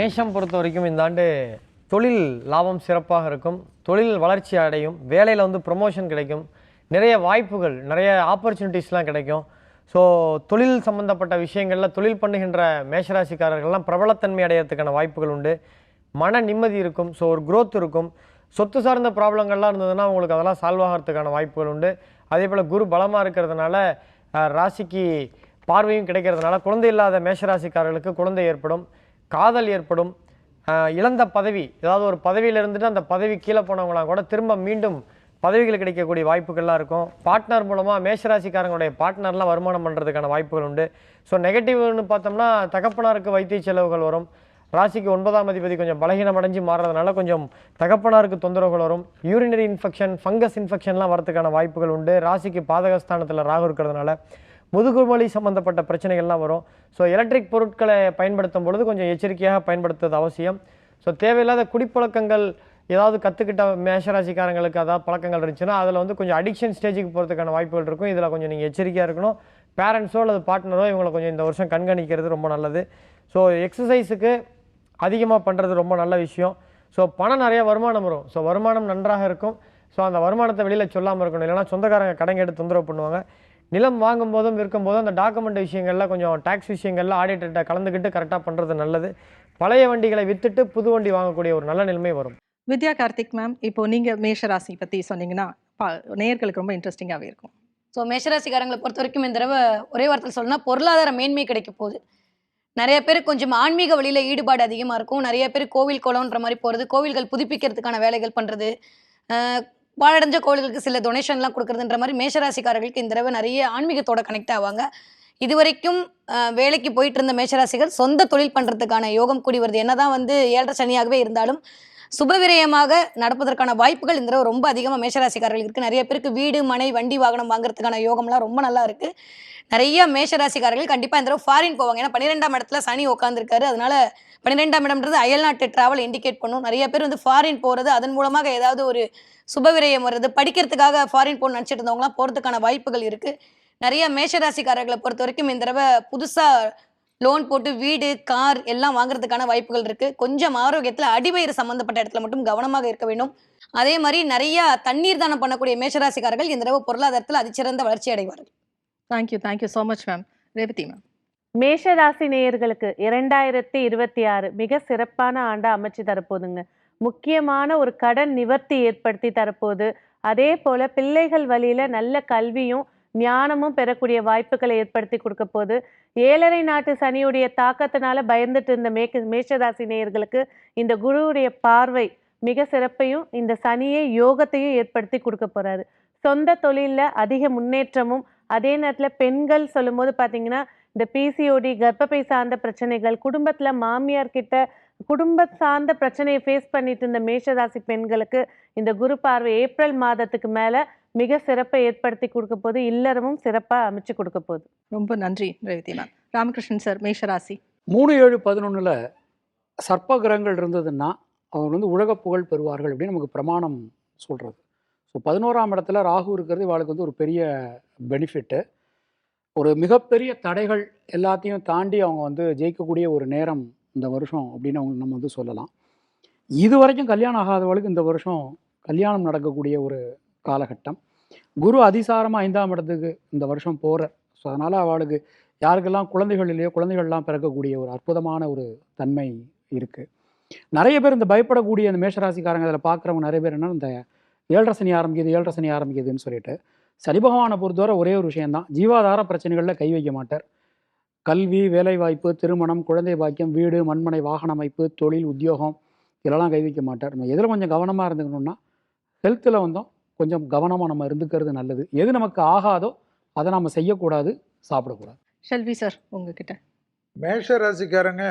மேஷம் பொறுத்த வரைக்கும் இந்த ஆண்டு தொழில் லாபம் சிறப்பாக இருக்கும், தொழில் வளர்ச்சி அடையும், வேலையில் வந்து ப்ரொமோஷன் கிடைக்கும், நிறைய வாய்ப்புகள், நிறைய ஆப்பர்ச்சுனிட்டிஸ்லாம் கிடைக்கும். ஸோ தொழில் சம்மந்தப்பட்ட விஷயங்களில் தொழில் பண்ணுகின்ற மேஷராசிக்காரர்கள்லாம் பிரபலத்தன்மை அடையிறதுக்கான வாய்ப்புகள் உண்டு. மன நிம்மதி இருக்கும். ஸோ ஒரு growth இருக்கும். சொத்து சார்ந்த ப்ராப்ளங்கள்லாம் இருந்ததுன்னா உங்களுக்கு அதெல்லாம் சால்வ் ஆகிறதுக்கான வாய்ப்புகள் உண்டு. அதே போல் குரு பலமாக இருக்கிறதுனால ராசிக்கு பார்வையும் கிடைக்கிறதுனால குழந்தை இல்லாத மேஷராசிக்காரர்களுக்கு குழந்தை ஏற்படும், காதல் ஏற்படும். இழந்த பதவி, ஏதாவது ஒரு பதவியில் இருந்துட்டு அந்த பதவி கீழே போனவங்களாம் கூட திரும்ப மீண்டும் பதவிகள் கிடைக்கக்கூடிய வாய்ப்புகள்லாம் இருக்கும். பார்ட்னர் மூலமாக மேஷராசிக்காரங்களுடைய பார்ட்னர்லாம் வருமானம் பண்ணுறதுக்கான வாய்ப்புகள் உண்டு. ஸோ நெகட்டிவ்னு பார்த்தோம்னா தகப்பனாருக்கு வைத்திய செலவுகள் வரும். ராசிக்கு 9ஆம் அதிபதி கொஞ்சம் பலகீனம் அடைஞ்சு மாறுறதுனால கொஞ்சம் தகப்பனாருக்கு தொந்தரவுகள் வரும். யூரினரி இன்ஃபெக்ஷன், ஃபங்கஸ் இன்ஃபெக்ஷன்லாம் வரதுக்கான வாய்ப்புகள் உண்டு. ராசிக்கு பாதகஸ்தானத்தில் ராகு இருக்கிறதுனால முதுகுவலி சம்மந்தப்பட்ட பிரச்சனைகள்லாம் வரும். ஸோ எலக்ட்ரிக் பொருட்களை பயன்படுத்தும் பொழுது கொஞ்சம் எச்சரிக்கையாக பயன்படுத்துவது அவசியம். ஸோ தேவையில்லாத குடிப்பழக்கங்கள் ஏதாவது கற்றுக்கிட்ட மேஷராசிக்காரங்களுக்கு அதாவது பழக்கங்கள் இருந்துச்சுன்னா அதில் வந்து கொஞ்சம் அடிக்ஷன் ஸ்டேஜுக்கு போகிறதுக்கான வாய்ப்புகள் இருக்கும். இதில் கொஞ்சம் நீங்கள் எச்சரிக்கையாக இருக்கணும். பேரண்ட்ஸோ அல்லது பார்ட்னரோ இவங்களை கொஞ்சம் இந்த வருஷம் கண்காணிக்கிறது ரொம்ப நல்லது. ஸோ எக்ஸசைஸுக்கு அதிகமாக பண்ணுறது ரொம்ப நல்ல விஷயம். ஸோ பணம் நிறைய வருமானம் வரும். ஸோ வருமானம் நன்றாக இருக்கும். ஸோ அந்த வருமானத்தை வெளியில் சொல்லாமல் இருக்கணும், இல்லைனா சொந்தக்காரங்க கடன் கேட்டு தொந்தரவு பண்ணுவாங்க. நிலம் வாங்கும் போதும் விற்கும் போதும் அந்த டாக்குமெண்ட் விஷயங்களில் கொஞ்சம் டேக்ஸ் விஷயங்களில் ஆடிட்டர்கிட்ட கலந்துக்கிட்டு கரெக்டாக பண்ணுறது நல்லது. பழைய வண்டிகளை விற்றுட்டு புது வண்டி வாங்கக்கூடிய ஒரு நல்ல நிலைமை வரும். வித்யா கார்த்திக் மேம், இப்போ நீங்க மேஷராசி பத்தி சொன்னீங்கன்னா நேயர்களுக்கு ரொம்ப இன்ட்ரெஸ்டிங்காகவே இருக்கும். ஸோ மேஷராசிக்காரங்களை பொறுத்த வரைக்கும் இந்த தடவை ஒரே வார்த்தையில் சொல்லணும்னா பொருளாதார மேன்மை கிடைக்க போகுது. நிறைய பேர் கொஞ்சம் ஆன்மீக வழியில் ஈடுபாடு அதிகமாக இருக்கும். நிறைய பேர் கோவில் குளம்ன்ற மாதிரி போகிறது, கோவில்கள் புதுப்பிக்கிறதுக்கான வேலைகள் பண்ணுறது, பாழடைஞ்ச கோவில்களுக்கு சில டொனேஷன்லாம் கொடுக்குறதுன்ற மாதிரி மேஷராசிக்காரர்களுக்கு இந்த தடவை நிறைய ஆன்மீகத்தோட கனெக்ட் ஆவாங்க. இதுவரைக்கும் வேலைக்கு போயிட்டு இருந்த மேஷராசிகள் சொந்த தொழில் பண்ணுறதுக்கான யோகம் கூடி வருது. என்னதான் வந்து 7.5 சனியாகவே இருந்தாலும் சுபவிரயமாக நடப்பதற்கான வாய்ப்புகள் இந்த தடவை ரொம்ப அதிகமாக மேஷராசிக்காரர்களுக்கு இருக்குது. நிறைய பேருக்கு வீடு, மனை, வண்டி, வாகனம் வாங்குறதுக்கான யோகம்லாம் ரொம்ப நல்லா இருக்குது. நிறைய மேஷராசிக்காரர்கள் கண்டிப்பாக இந்த தடவை ஃபாரின் போவாங்க. ஏன்னா 12ஆம் இடத்துல சனி உட்காந்துருக்காரு. அதனால 12ஆம் இடம்ன்றது அயல்நாட்டு டிராவல் இண்டிகேட் பண்ணும். நிறைய பேர் வந்து ஃபாரின் போகிறது, அதன் மூலமாக ஏதாவது ஒரு சுபவிரயம் வருது, படிக்கிறதுக்காக ஃபாரின் போகணும்னு நினச்சிட்டு இருந்தவங்களாம் போகிறதுக்கான வாய்ப்புகள் இருக்குது. நிறைய மேஷராசிக்காரர்களை பொறுத்த வரைக்கும் இந்த தடவை புதுசாக லோன் போட்டு வீடு, கார் எல்லாம் வாங்குறதுக்கான வாய்ப்புகள் இருக்குது. கொஞ்சம் ஆரோக்கியத்தில் அடிவயிறு சம்மந்தப்பட்ட இடத்துல மட்டும் கவனமாக இருக்க வேண்டும். அதே மாதிரி நிறைய தண்ணீர் தானம் பண்ணக்கூடிய மேஷராசிக்காரர்கள் இந்த தடவை பொருளாதாரத்தில் அதிசிறந்த வளர்ச்சி அடைவார்கள். Thank you so much ma'am. Revathi ma'am. மேஷராசி நேயர்களுக்கு 2026 மிக சிறப்பான ஆண்டா அமைச்சு தரப்போகுதுங்க. முக்கியமான ஒரு கடன் நிவர்த்தி ஏற்படுத்தி தரப்போகுது. அதே போல பிள்ளைகள் வழியில நல்ல கல்வியும் ஞானமும் பெறக்கூடிய வாய்ப்புகளை ஏற்படுத்தி கொடுக்க போகுது. 7.5 நாட்டு சனியுடைய தாக்கத்தினால பயந்துட்டு இருந்த மேஷராசி நேயர்களுக்கு இந்த குருவுடைய பார்வை மிக சிறப்பையும் இந்த சனியை யோகத்தையும் ஏற்படுத்தி கொடுக்க போறாரு. சொந்த தொழிலில் அதிக முன்னேற்றமும், அதே நேரத்தில் பெண்கள் சொல்லும் போது பார்த்தீங்கன்னா இந்த பிசிஓடி, கர்ப்பப்பை சார்ந்த பிரச்சனைகள், குடும்பத்தில் மாமியார் கிட்ட குடும்ப சார்ந்த பிரச்சனையை ஃபேஸ் பண்ணிட்டு இருந்த மேஷராசி பெண்களுக்கு இந்த குரு பார்வை ஏப்ரல் மாதத்துக்கு மேலே மிக சிறப்பை ஏற்படுத்தி கொடுக்க போது, இல்லறமும் சிறப்பாக அமைச்சு கொடுக்க போகுது. ரொம்ப நன்றி ரேவதி மேம். ராமகிருஷ்ணன் சார், மேஷராசி. 3-7-11 சர்ப்ப கிரகங்கள் இருந்ததுன்னா அவங்க வந்து உலக புகழ் பெறுவார்கள் அப்படின்னு நமக்கு பிரமாணம் சொல்கிறது. ஸோ 11ஆம் இடத்துல ராகு இருக்கிறது இவளுக்கு வந்து ஒரு பெரிய பெனிஃபிட்டு. ஒரு மிகப்பெரிய தடைகள் எல்லாத்தையும் தாண்டி அவங்க வந்து ஜெயிக்கக்கூடிய ஒரு நேரம் இந்த வருஷம் அப்படின்னு அவங்க நம்ம வந்து சொல்லலாம். இது வரைக்கும் கல்யாணம் ஆகாதவளுக்கு இந்த வருஷம் கல்யாணம் நடக்கக்கூடிய ஒரு காலகட்டம். குரு அதிசாரமாக 5ஆம் இடத்துக்கு இந்த வருஷம் போகிறார். ஸோ அதனால் அவளுக்கு யாருக்கெல்லாம் குழந்தைகள் இல்லையோ குழந்தைகள்லாம் பிறக்கக்கூடிய ஒரு அற்புதமான ஒரு தன்மை இருக்குது. நிறைய பேர் இந்த பயப்படக்கூடிய இந்த மேஷராசிக்காரங்க அதில் பார்க்குறவங்க நிறைய பேர் என்னன்னா இந்த 7.5 சனி ஆரம்பிக்குதுன்னு சொல்லிட்டு, சனி பகவானை பொறுத்தவரை ஒரே ஒரு விஷயந்தான், ஜீவாதார பிரச்சனைகளில் கை வைக்க மாட்டார். கல்வி, வேலைவாய்ப்பு, திருமணம், குழந்தை பாக்கியம், வீடு, மண்மனை, வாகன அமைப்பு, தொழில், உத்தியோகம் இதெல்லாம் கை வைக்க மாட்டார். நம்ம எதில் கொஞ்சம் கவனமாக இருந்துக்கணும்னா ஹெல்த்தில் வந்தோம் கொஞ்சம் கவனமாக நம்ம இருந்துக்கிறது நல்லது. எது நமக்கு ஆகாதோ அதை நம்ம செய்யக்கூடாது, சாப்பிடக்கூடாது. ஷெல்வி சார், உங்ககிட்ட. மேஷ ராசிக்காரங்க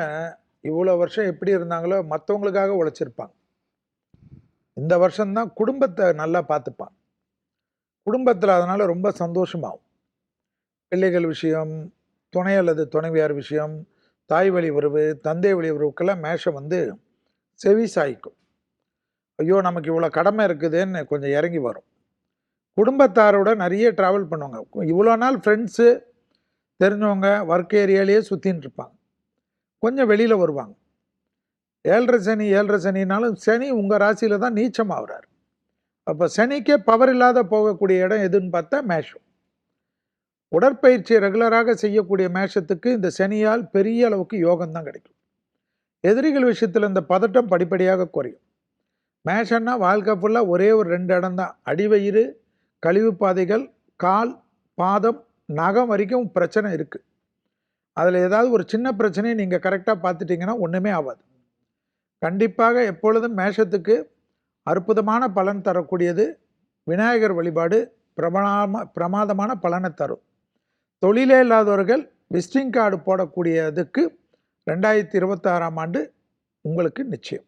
இவ்வளோ வருஷம் எப்படி இருந்தாங்களோ மற்றவங்களுக்காக உழைச்சிருப்பாங்க. இந்த வருஷம்தான் குடும்பத்தை நல்லா பார்த்துப்பாங்க. குடும்பத்தில் அதனால் ரொம்ப சந்தோஷமாகும். பிள்ளைகள் விஷயம், துணை அல்லது துணைவியார் விஷயம், தாய் வழி உறவு, தந்தை வழி உறவுக்கெல்லாம் மேஷம் வந்து செவி சாய்க்கும். ஐயோ நமக்கு இவ்வளோ கடமை இருக்குதுன்னு கொஞ்சம் இறங்கி வரும். குடும்பத்தாரோட நிறைய ட்ராவல் பண்ணுவாங்க. இவ்வளோ நாள் ஃப்ரெண்ட்ஸு தெரிஞ்சவங்க ஒர்க் ஏரியாலேயே சுற்றின்னு இருப்பாங்க. கொஞ்சம் வெளியில் வருவாங்க. ஏழரை சனினாலும் சனி உங்கள் ராசியில் தான் நீச்சம் ஆகுறாரு. அப்போ சனிக்கே பவர் இல்லாத போகக்கூடிய இடம் எதுன்னு பார்த்தா மேஷம். உடற்பயிற்சியை ரெகுலராக செய்யக்கூடிய மேஷத்துக்கு இந்த சனியால் பெரிய அளவுக்கு யோகம் தான் கிடைக்கும். எதிரிகள் விஷயத்தில் இந்த பதட்டம் படிப்படியாக குறையும். மேஷன்னா வாழ்க்கை ஃபுல்லாக ஒரே ஒரு 2 இடம் தான், அடிவயிறு, கழிவு பாதைகள், கால், பாதம், நகம் வரைக்கும் பிரச்சனை இருக்குது. அதில் ஏதாவது ஒரு சின்ன பிரச்சனையை நீங்கள் கரெக்டாக பார்த்துட்டிங்கன்னா ஒன்றுமே ஆகாது. கண்டிப்பாக எப்பொழுதும் மேஷத்துக்கு அற்புதமான பலன் தரக்கூடியது விநாயகர் வழிபாடு பிரமாதமான பலனை தரும். தொழிலே இல்லாதவர்கள் விசிட்டிங் கார்டு போடக்கூடியதுக்கு 2026ஆம் ஆண்டு உங்களுக்கு நிச்சயம்.